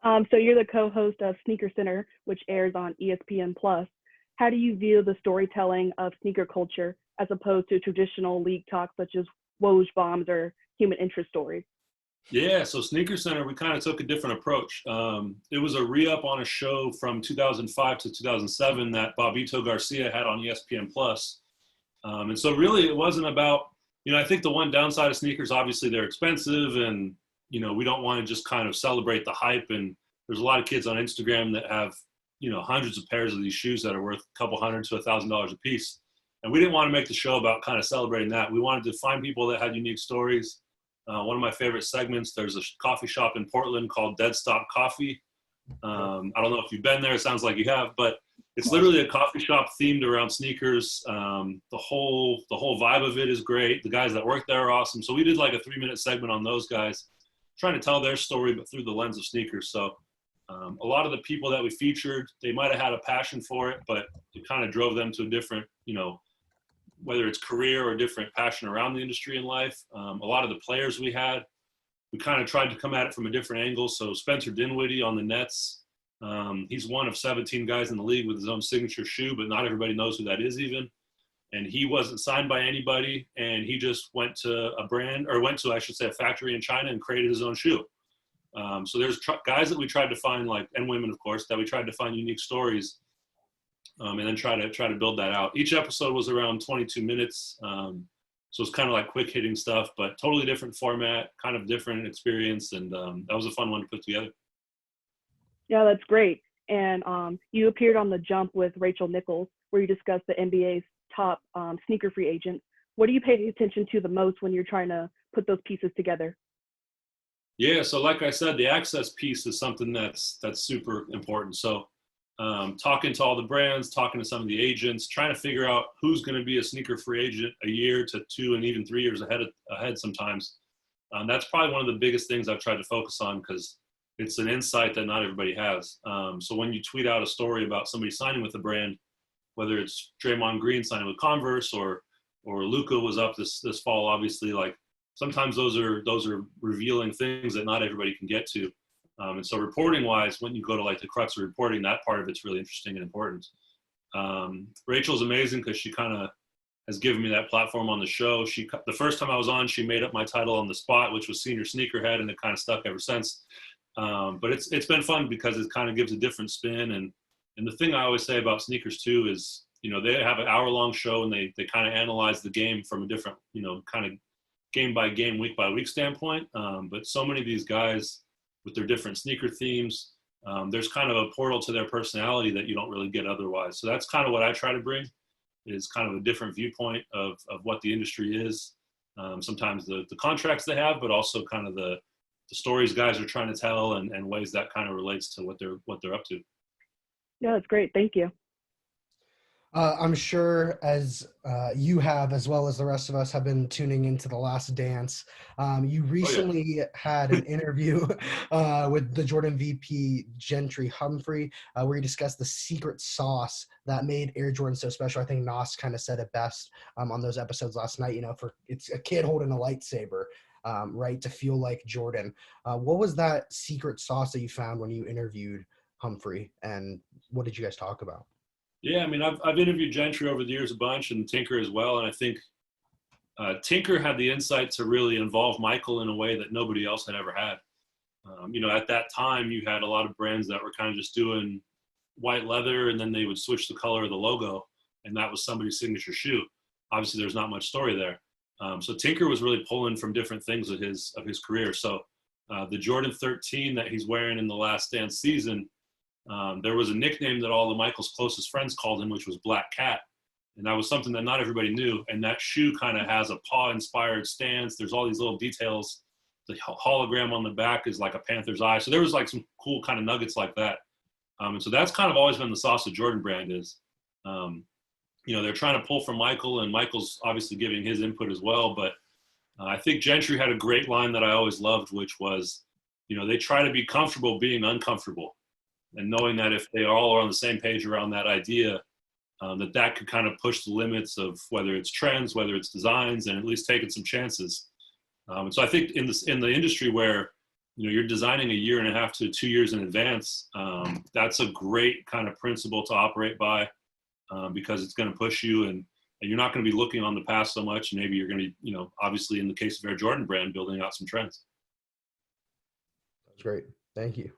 So you're the co-host of Sneaker Center, which airs on ESPN Plus. How do you view the storytelling of sneaker culture as opposed to traditional league talk such as Woj bombs or human interest stories? Yeah, so Sneaker Center, we kind of took a different approach. It was a re-up on a show from 2005 to 2007 that Bobito Garcia had on ESPN Plus. And so really it wasn't about, I think the one downside of sneakers, obviously they're expensive and, we don't want to just kind of celebrate the hype. And there's a lot of kids on Instagram that have, hundreds of pairs of these shoes that are worth a couple hundred to $1,000 a piece. And we didn't want to make the show about kind of celebrating that. We wanted to find people that had unique stories. One of my favorite segments, there's a coffee shop in Portland called Dead Stop Coffee. I don't know if you've been there. It sounds like you have, but it's literally a coffee shop themed around sneakers. The whole vibe of it is great. The guys that work there are awesome. So we did like a 3-minute segment on those guys, trying to tell their story, but through the lens of sneakers. So a lot of the people that we featured, they might have had a passion for it, but it kind of drove them to a different, whether it's career or different passion around the industry in life. A lot of the players we had, we kind of tried to come at it from a different angle. So Spencer Dinwiddie on the Nets, he's one of 17 guys in the league with his own signature shoe, but not everybody knows who that is even. And he wasn't signed by anybody, and he just went to I should say, a factory in China and created his own shoe. So there's guys that we tried to find, and women, of course, that we tried to find unique stories, and then try to build that out. Each episode was around 22 minutes. So it's kind of like quick hitting stuff, but totally different format, kind of different experience. And that was a fun one to put together. Yeah, that's great. And you appeared on The Jump with Rachel Nichols, where you discussed the NBA's top sneaker free agents. What do you pay attention to the most when you're trying to put those pieces together? Yeah, so like I said, the access piece is something that's super important. So talking to all the brands, talking to some of the agents, trying to figure out who's going to be a sneaker free agent a year to 2 and even 3 years ahead sometimes. That's probably one of the biggest things I've tried to focus on, because it's an insight that not everybody has. So when you tweet out a story about somebody signing with a brand, whether it's Draymond Green signing with Converse or Luka was up this fall, obviously, sometimes those are revealing things that not everybody can get to. And so reporting wise, when you go to the crux of reporting, that part of it's really interesting and important. Rachel's amazing because she kind of has given me that platform on the show. The first time I was on, she made up my title on the spot, which was Senior Sneakerhead, and it kind of stuck ever since. But it's been fun because it kind of gives a different spin. And the thing I always say about sneakers too is, they have an hour-long show and they kind of analyze the game from a different, kind of game by game, week by week standpoint. But so many of these guys with their different sneaker themes, there's kind of a portal to their personality that you don't really get otherwise. So that's kind of what I try to bring, is kind of a different viewpoint of what the industry is. Sometimes the contracts they have, but also kind of the stories guys are trying to tell and ways that kind of relates to what they're up to. Yeah, that's great. Thank you. I'm sure as you have, as well as the rest of us, have been tuning into The Last Dance. You recently had an interview with the Jordan VP, Gentry Humphrey, where you discussed the secret sauce that made Air Jordan so special. I think Nas kind of said it best on those episodes last night. It's a kid holding a lightsaber, right, to feel like Jordan. What was that secret sauce that you found when you interviewed Humphrey, and what did you guys talk about? Yeah, I mean, I've interviewed Gentry over the years a bunch, and Tinker as well. And I think Tinker had the insight to really involve Michael in a way that nobody else had ever had. At that time, you had a lot of brands that were kind of just doing white leather, and then they would switch the color of the logo, and that was somebody's signature shoe. Obviously, there's not much story there. So Tinker was really pulling from different things of his career. So the Jordan 13 that he's wearing in the Last Dance season, there was a nickname that all of Michael's closest friends called him, which was Black Cat. And that was something that not everybody knew. And that shoe kind of has a paw-inspired stance. There's all these little details. The hologram on the back is like a panther's eye. So there was some cool kind of nuggets like that. And so that's kind of always been the sauce of Jordan brand is, they're trying to pull from Michael, and Michael's obviously giving his input as well. But I think Gentry had a great line that I always loved, which was, they try to be comfortable being uncomfortable. And knowing that if they all are on the same page around that idea, that could kind of push the limits of whether it's trends, whether it's designs, and at least taking some chances. And so I think in the industry where you're designing a year and a half to 2 years in advance. That's a great kind of principle to operate by, because it's going to push you, and you're not going to be looking on the past so much. Maybe you're going to be, obviously in the case of Air Jordan brand, building out some trends. That's great. Thank you.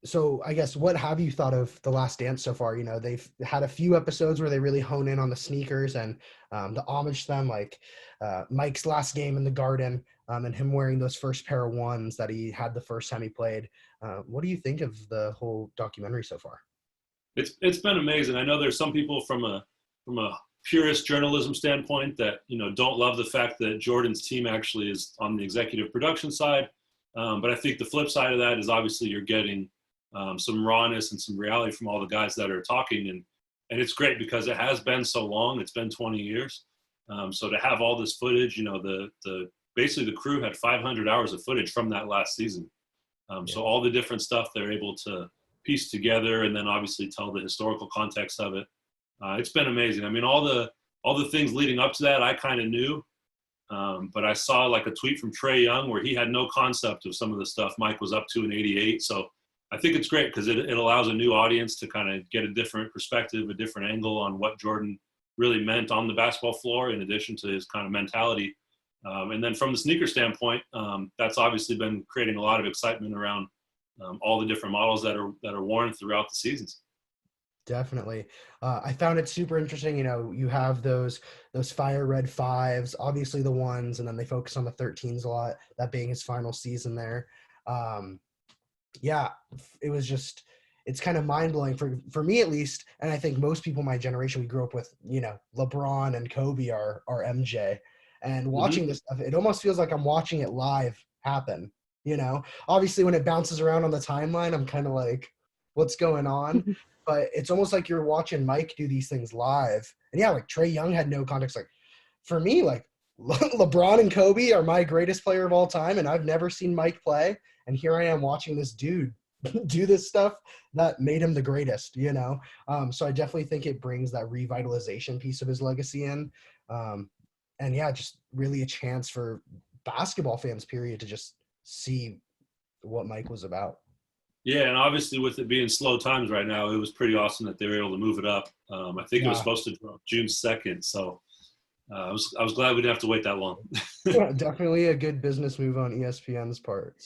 So I guess, what have you thought of The Last Dance so far? They've had a few episodes where they really hone in on the sneakers and the homage to them, like Mike's last game in the Garden, and him wearing those first pair of ones that he had the first time he played. What do you think of the whole documentary so far? It's been amazing. I know there's some people from a purist journalism standpoint that don't love the fact that Jordan's team actually is on the executive production side. But I think the flip side of that is obviously you're getting some rawness and some reality from all the guys that are talking, and it's great because it has been so long. It's been 20 years. So to have all this footage, the basically the crew had 500 hours of footage from that last season. So all the different stuff they're able to piece together, and then obviously tell the historical context of it. It's been amazing. I mean, all the things leading up to that I kind of knew, but I saw like a tweet from Trae Young where he had no concept of some of the stuff Mike was up to in '88. So I think it's great because it allows a new audience to kind of get a different perspective, a different angle on what Jordan really meant on the basketball floor, in addition to his kind of mentality. And then from the sneaker standpoint, that's obviously been creating a lot of excitement around all the different models that are worn throughout the seasons. Definitely. I found it super interesting. You have those fire red fives, obviously the ones, and then they focus on the 13s a lot, that being his final season there. It was just, it's kind of mind blowing for me at least. And I think most people my generation, we grew up with, LeBron and Kobe are MJ, and watching this stuff, it almost feels like I'm watching it live happen. Obviously when it bounces around on the timeline, I'm kind of like, what's going on? But it's almost like you're watching Mike do these things live. And yeah, like Trae Young had no context. Like for me, like LeBron and Kobe are my greatest player of all time, and I've never seen Mike play. And here I am watching this dude do this stuff that made him the greatest, So I definitely think it brings that revitalization piece of his legacy in. And yeah, just really a chance for basketball fans, period, to just see what Mike was about. Yeah, and obviously with it being slow times right now, it was pretty awesome that they were able to move it up. I think it was supposed to drop June 2nd, so I was glad we didn't have to wait that long. Yeah, definitely a good business move on ESPN's part.